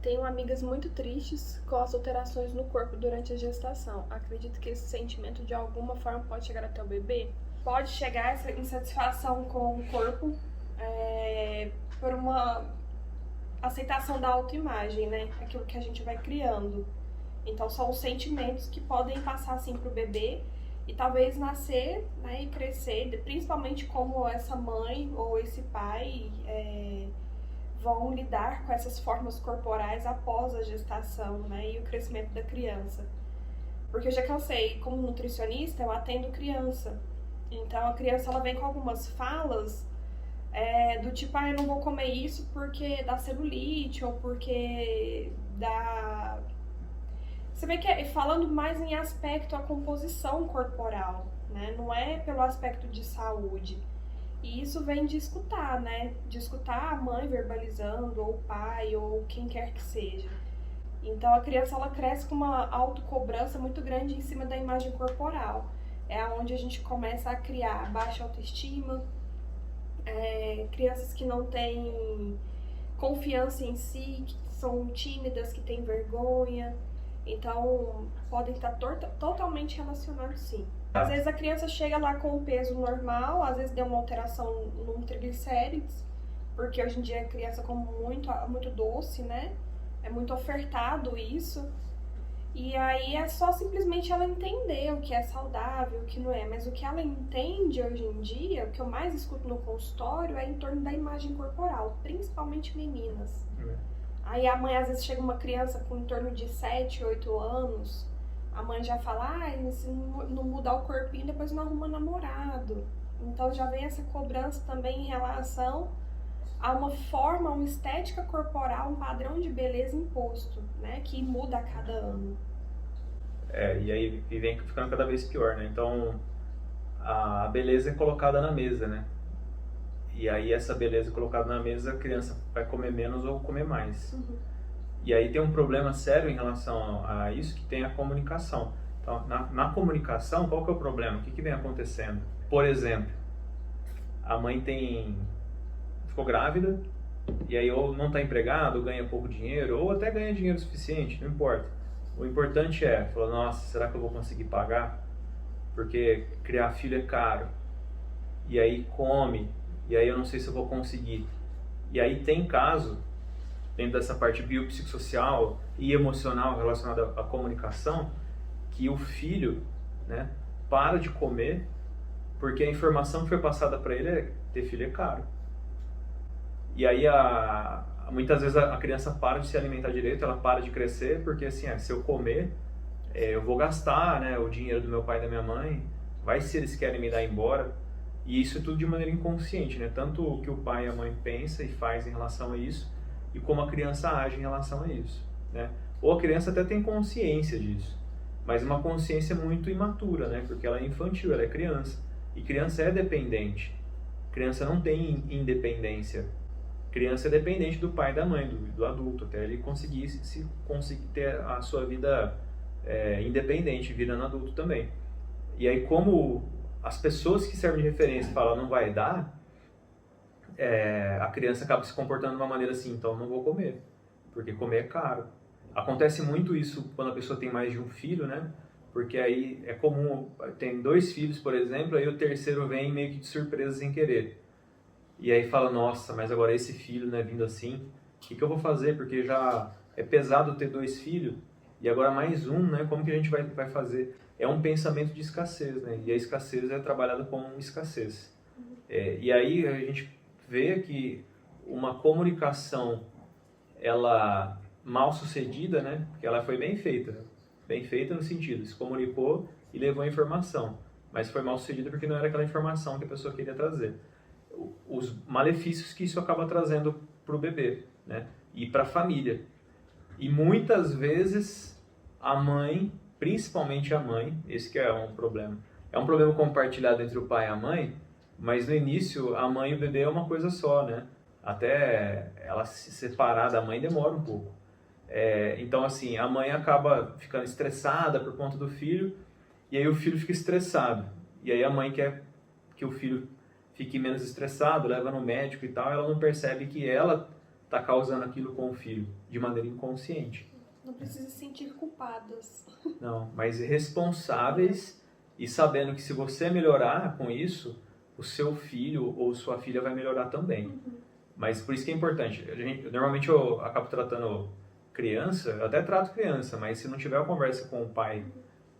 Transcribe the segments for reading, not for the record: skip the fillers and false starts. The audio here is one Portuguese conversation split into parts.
Tenho amigas muito tristes com as alterações no corpo durante a gestação. Acredito que esse sentimento de alguma forma pode chegar até o bebê. Pode chegar essa insatisfação com o corpo por uma aceitação da autoimagem, né? Aquilo que a gente vai criando. Então são os sentimentos que podem passar assim para o bebê e talvez nascer, né, e crescer, principalmente como essa mãe ou esse pai vão lidar com essas formas corporais após a gestação, né, e o crescimento da criança. Porque eu já cansei, como nutricionista, eu atendo criança. Então a criança ela vem com algumas falas do tipo, eu não vou comer isso porque dá celulite ou porque dá... Você vê que falando mais em aspecto a composição corporal, né? Não é pelo aspecto de saúde. E isso vem de escutar, né? De escutar a mãe verbalizando, ou o pai, ou quem quer que seja. Então a criança ela cresce com uma autocobrança muito grande em cima da imagem corporal. É onde a gente começa a criar baixa autoestima, crianças que não têm confiança em si, que são tímidas, que têm vergonha. Então, podem estar totalmente relacionados, sim. Às vezes a criança chega lá com o peso normal, às vezes deu uma alteração no triglicérides, porque hoje em dia a criança come muito doce, né? É muito ofertado isso. E aí é só simplesmente ela entender o que é saudável, o que não é. Mas o que ela entende hoje em dia, o que eu mais escuto no consultório, é em torno da imagem corporal, principalmente meninas. Aí a mãe, às vezes, chega uma criança com em torno de 7, 8 anos, a mãe já fala, se não mudar o corpinho, depois não arruma namorado. Então já vem essa cobrança também em relação a uma forma, uma estética corporal, um padrão de beleza imposto, né, que muda a cada ano. E aí vem ficando cada vez pior, né? Então, a beleza é colocada na mesa, né? E aí essa beleza colocada na mesa, a criança vai comer menos ou comer mais. Uhum. E aí tem um problema sério em relação a isso, que tem a comunicação. Então, na comunicação, qual que é o problema? O que vem acontecendo? Por exemplo, a mãe ficou grávida, e aí ou não está empregado, ou ganha pouco dinheiro, ou até ganha dinheiro suficiente, não importa. O importante falar, nossa, será que eu vou conseguir pagar? Porque criar filho é caro. E aí come, e aí eu não sei se eu vou conseguir. E aí tem caso, dentro dessa parte biopsicossocial e emocional relacionada à comunicação, que o filho, né, para de comer porque a informação que foi passada para ele é ter filho é caro. E aí muitas vezes a criança para de se alimentar direito, ela para de crescer, porque assim, se eu comer, eu vou gastar, né, o dinheiro do meu pai e da minha mãe, vai se eles querem me dar embora. E isso é tudo de maneira inconsciente, né? Tanto o que o pai e a mãe pensa e faz em relação a isso, e como a criança age em relação a isso, né? Ou a criança até tem consciência disso, mas uma consciência muito imatura, né? Porque ela é infantil, ela é criança. E criança é dependente. Criança não tem independência. Criança é dependente do pai e da mãe, do adulto, até ele conseguir ter a sua vida independente, virando adulto também. E aí, como as pessoas que servem de referência falam não vai dar, a criança acaba se comportando de uma maneira assim, então não vou comer, porque comer é caro. Acontece muito isso quando a pessoa tem mais de um filho, né? Porque aí é comum, tem 2 filhos, por exemplo, aí o terceiro vem meio que de surpresa sem querer. E aí fala, nossa, mas agora esse filho, né, vindo assim, o que eu vou fazer? Porque já é pesado ter 2 filhos, e agora mais um, né? Como que a gente vai fazer? É um pensamento de escassez, né? E a escassez é trabalhada como escassez. E aí a gente vê que uma comunicação, ela mal sucedida, né? Porque ela foi bem feita. Bem feita no sentido, se comunicou e levou a informação. Mas foi mal sucedida porque não era aquela informação que a pessoa queria trazer. Os malefícios que isso acaba trazendo para o bebê, né? E para a família. E muitas vezes a mãe, principalmente a mãe, esse que é um problema. É um problema compartilhado entre o pai e a mãe, mas no início a mãe e o bebê é uma coisa só, né? Até ela se separar da mãe demora um pouco. Então assim, a mãe acaba ficando estressada por conta do filho, e aí o filho fica estressado. E aí a mãe quer que o filho fique menos estressado, leva no médico e tal, ela não percebe que ela está causando aquilo com o filho, de maneira inconsciente. Não precisa se sentir culpadas. Não, mas responsáveis e sabendo que se você melhorar com isso, o seu filho ou sua filha vai melhorar também. Mas por isso que é importante. Normalmente eu acabo tratando criança, eu até trato criança, mas se não tiver uma conversa com o pai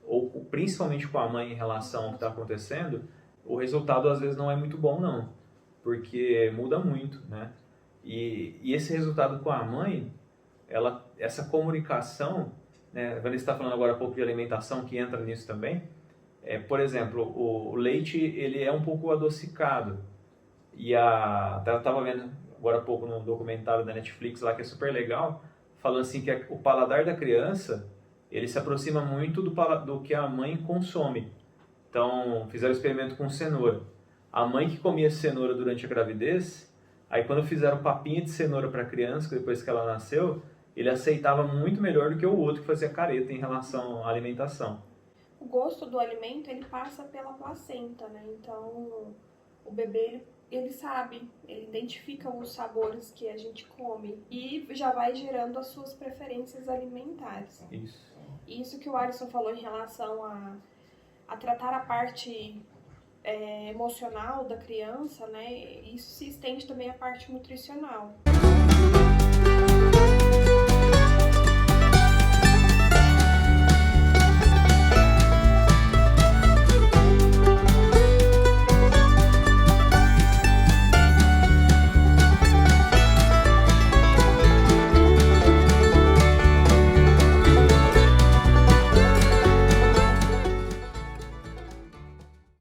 ou principalmente com a mãe em relação ao que está acontecendo, o resultado às vezes não é muito bom não, porque muda muito, né? E esse resultado com a mãe, essa comunicação, né? A Vanessa está falando agora há pouco de alimentação, que entra nisso também. Por exemplo, o leite ele é um pouco adocicado. E eu estava vendo agora há pouco num documentário da Netflix lá que é super legal, falando assim que o paladar da criança ele se aproxima muito do que a mãe consome. Então, fizeram experimento com cenoura. A mãe que comia cenoura durante a gravidez, aí quando fizeram papinha de cenoura para a criança, depois que ela nasceu, ele aceitava muito melhor do que o outro que fazia careta em relação à alimentação. O gosto do alimento, ele passa pela placenta, né? Então, o bebê, ele sabe, ele identifica os sabores que a gente come e já vai gerando as suas preferências alimentares. Isso que o Alisson falou em relação a tratar a parte emocional da criança, né? Isso se estende também à parte nutricional.